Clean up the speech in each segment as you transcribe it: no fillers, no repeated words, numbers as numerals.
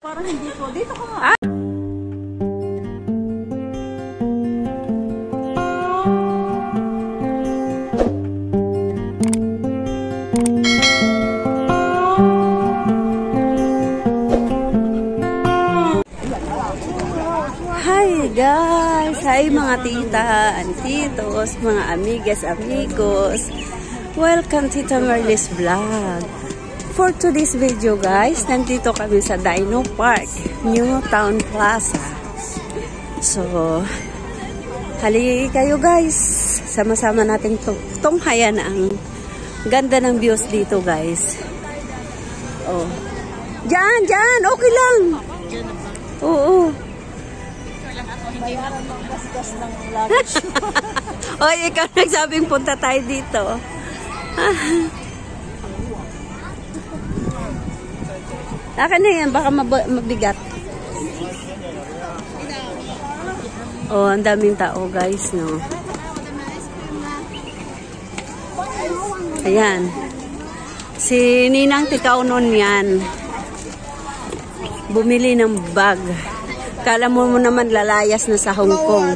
Parang hindi po. Dito ka nga. Ah? Hi guys! Hi mga tita, antitos, mga amigas, amigos. Welcome to Tita Merly's Vlog. For today's video guys, nandito kami sa Dino Park, New Town Plaza. So, hali kayo guys. Sama-sama natin tunghayan ang ganda ng views dito guys. Oh. Diyan! Okay lang! Oo. Hindi na ng gasgas ng luggage. Oy, ikaw nagsabing punta tayo dito. Akin na yan, baka mabigat. Oh, ang daming tao guys, no? Ayan. Si Ninang Tikaw nun yan. Bumili ng bag. Kala mo naman lalayas na sa Hong Kong.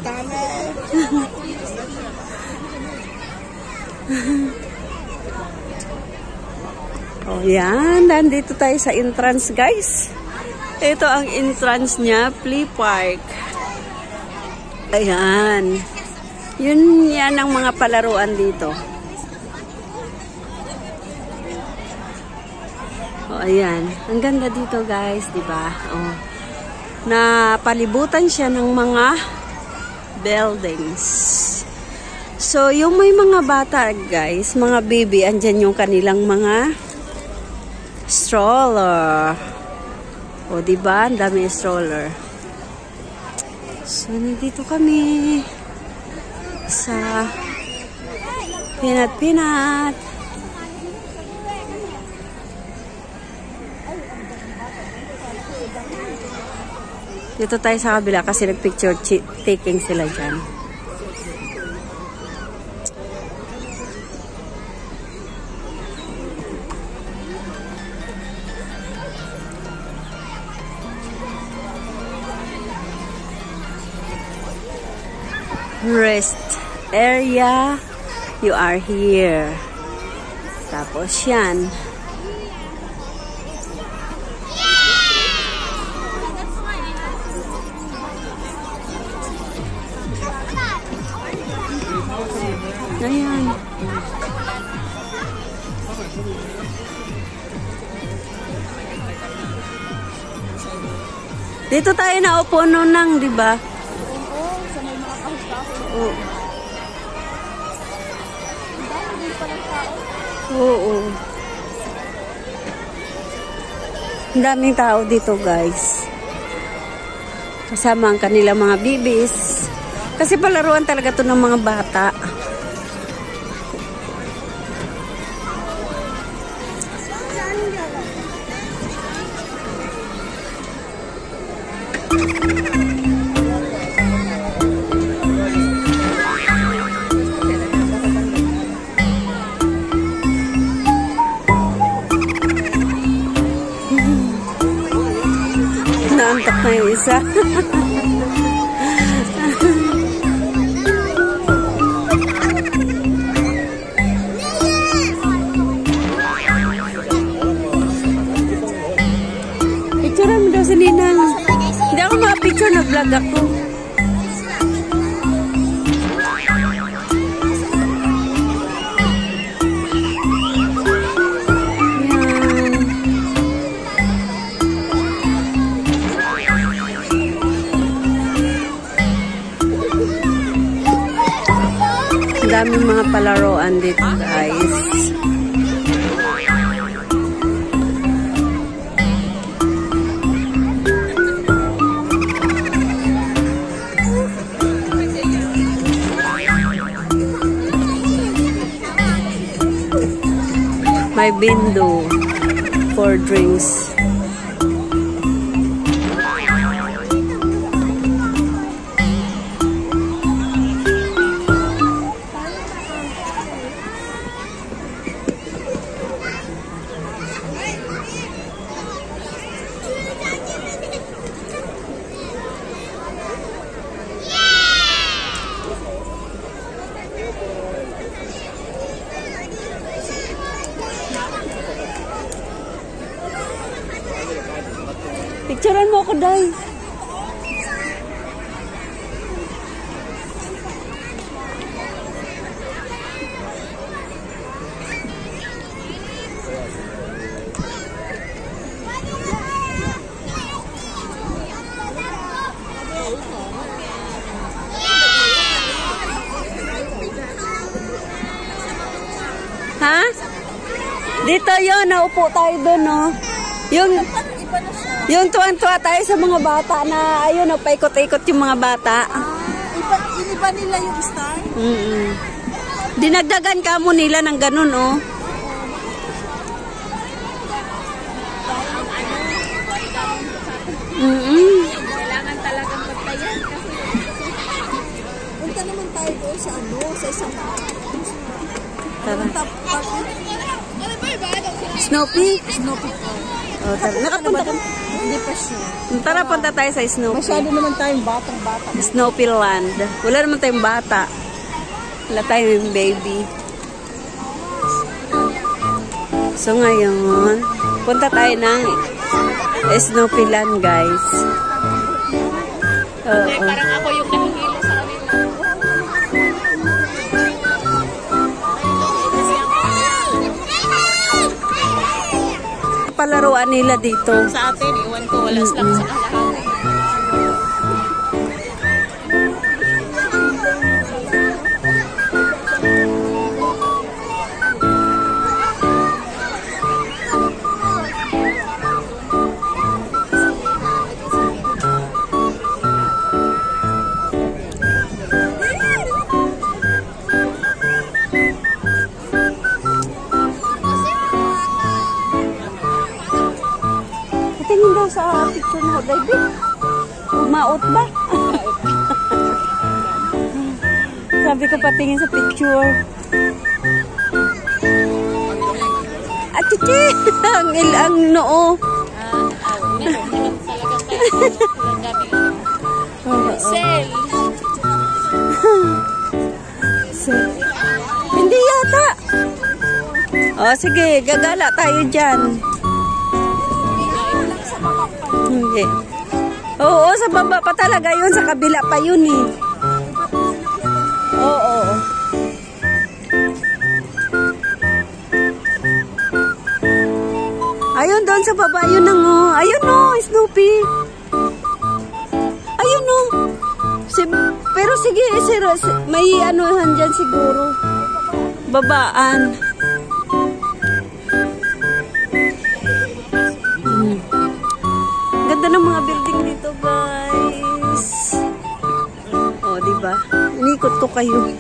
Oh, yan. Nandito tayo sa entrance, guys. Ito ang entrance niya, Flea Park. Ayan. Yan ang mga palaruan dito. Oh, ayan. Ang ganda dito, guys, di ba? Oh. Na palibutan siya ng mga buildings. So, yung may mga bata, guys, mga baby, andyan yung kanilang mga stroller. O, diba? Ang dami stroller. So, nandito kami sa Pinat. Dito tayo sa kabila kasi nag-picture taking sila dyan. Rest area, you are here. Tapos yan. Ayan. Dito tayo naupo noon nang, di ba? Oo, sa may mga kahit-kahit. Oo. Dami din pala tao. Oo. Ang daming tao dito, guys. Kasama ang kanilang mga bibis. Kasi palaruan talaga to ng mga bata. Naantok na yung isa. Picture mo daw si Ninang. Hindi ako makapicture, nag-vlog ako. Daming mga palaruan dito guys. May window for drinks. Picturean mo ako, Day. Ha? Dito yun, naupo tayo doon, no? Yung tuwan-tuwa tayo sa mga bata na, ayun, paikot-ikot yung mga bata. Iniba nila yung star? Dinagdagan ka mo nila ng ganun, oh. Kailangan talagang pagtayan kasi punta naman tayo doon sa sa isang Tara. Snoopy? Snoopy. Oh, tara. Nakapunta ka? Hindi pa siya. Tara, punta tayo sa Snoopy. Masyado naman tayong batang-bata. Snoopy Land. Wala naman tayong bata. Wala tayong baby. So ngayon, punta tayo ng Snoopy Land, guys. Oo. Parang ako yung nahihilo sa kanila. Palaruan nila dito. Sa atin, iwan ko, wala lang sa kalahati. Tingin daw sa picture mo, baby. Maot ba? Sabi ko patingin sa picture. At chichi! ang noo. Meron talaga tayo. Sel! Hindi yata. O sige, gagala tayo dyan. Hindi. Oo, sa baba pa talaga yun. Sa kabila pa yun eh. Oo. Ayun doon sa baba. Yun ang ayun o, Snoopy. Ayun o. Pero sige, may anuhan dyan siguro. Babaan. Ganda ng mga building dito, guys. Oh, diba? Inikot ko kayo.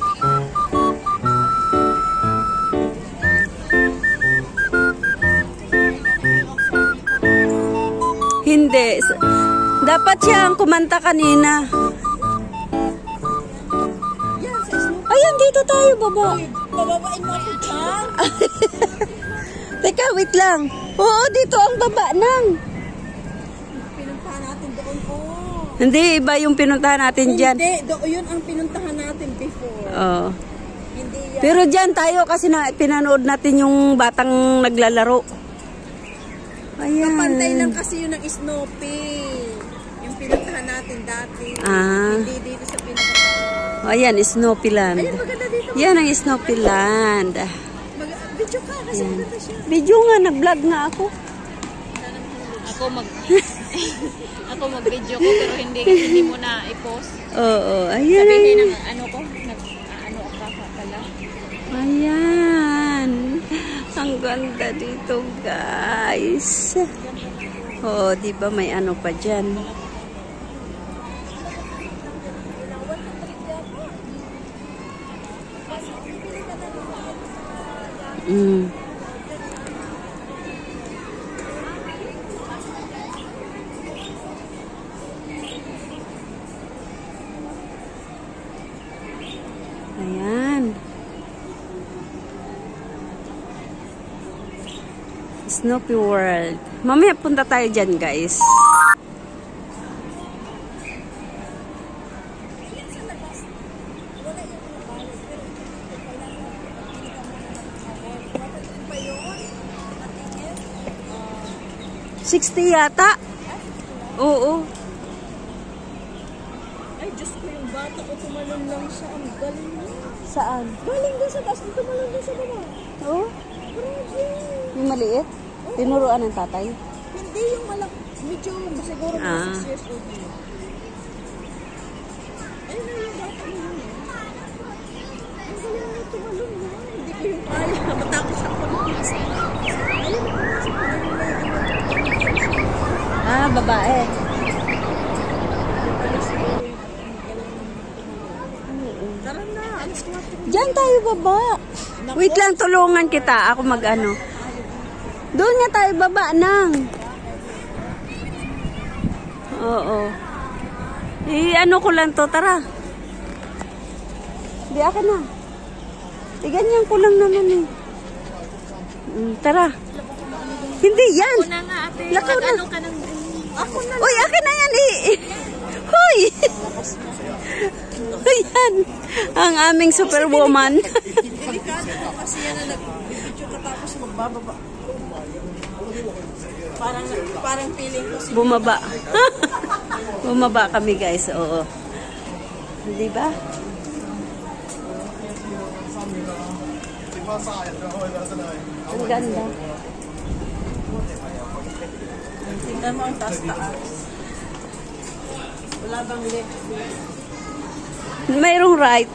Hindi. Dapat siya ang kumanta kanina. Ayan, dito tayo, baba. Bababain mo ako dyan. Teka, wait lang. Oo, dito ang baba nang. Pinuntahan natin doon po. Hindi, iba yung pinuntahan natin dyan. Hindi, yun ang pinuntahan natin before. Oo. Hindi yan. Pero dyan tayo kasi pinanood natin yung batang naglalaro. Ayan. Kapantay lang kasi yun ng Snoopy. Yung pinuntahan natin dati. Ah. Hindi dito sa pinuntahan. Ayan, Snoopy Land. Ayun, maganda dito. Yan ang Snoopy Land. Video ka kasi maganda siya. Video nga, nag-vlog nga ako. Ako mag-video ko pero hindi mo na i-post. Oo, ayan. Sabihin ng ano ko, ano ka pala. Ayan. Ang ganda dito, guys. Oo, di ba may ano pa dyan? Ayan. Snoopy World. Mamaya punta tayo dyan, guys. $60 yata. Oo. Ay, Diyos ko, yung bata ko tumalon lang siya. Ang galing mo. Saan? Galing doon sa taas, tumalon doon sa baba. Oo. Grabe. Yung maliit? Tinuruan ng tatay? Hindi yung malaki. Medyo siguro mga 6 years old na yun. Ayun na yung bata mo yun. Ang galing mo tumalon na. Hindi ko yung kaya. Matakot sa pulis. Ayun na pumasok ko na yung Babae. tara na, alas 4. Diyan tayo baba. Wait lang, tulungan kita. Ako mag-ano. Doon nga tayo baba nang. Oo. I-ano ko lang to, tara. Di akin na. Ganyan ko lang naman eh. Tara. Hindi yan. Ako na nga ate. Lakaw na. Ano ka nang... Ako na. Uy, akin na yan eh. Hoy. Ayan. Ang aming superwoman. Delikado ko kasi yan na nag-video katapos magbababa. Parang feeling ko si... Bumaba. Bumaba kami guys, oo. Di ba? Ang ganda. Tingnan mo ang taas-taas. Wala bang left? Mayroong right.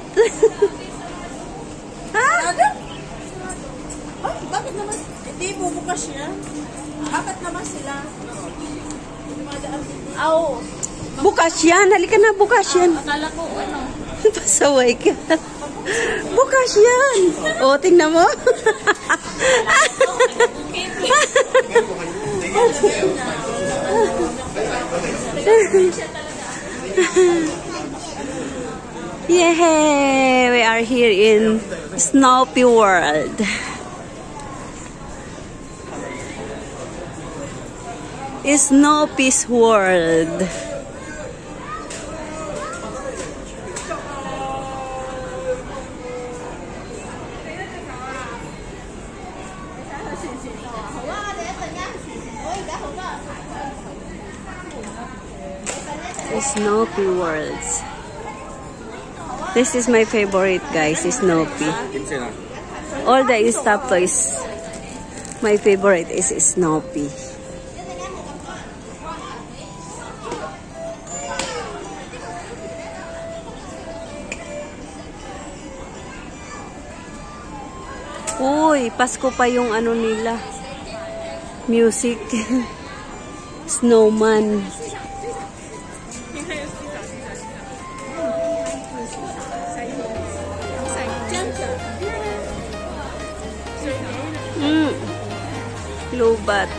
Ha? Ano? Ay, bakit naman? Hindi, bubukas siya. Bakit naman sila? Aw. Bukas yan. Halika na, bukas yan. Akala ko, ano? Pasaway ka. Bukas yan. O, tingnan mo. Yay! We are here in Snoopy World. Snoopy's World. Snoopy Worlds. This is my favorite, guys, Snoopy. All the stuffed toys, my favorite is Snoopy. Uy, Pasko pa yung ano nila. Music. Snowman. Lubat.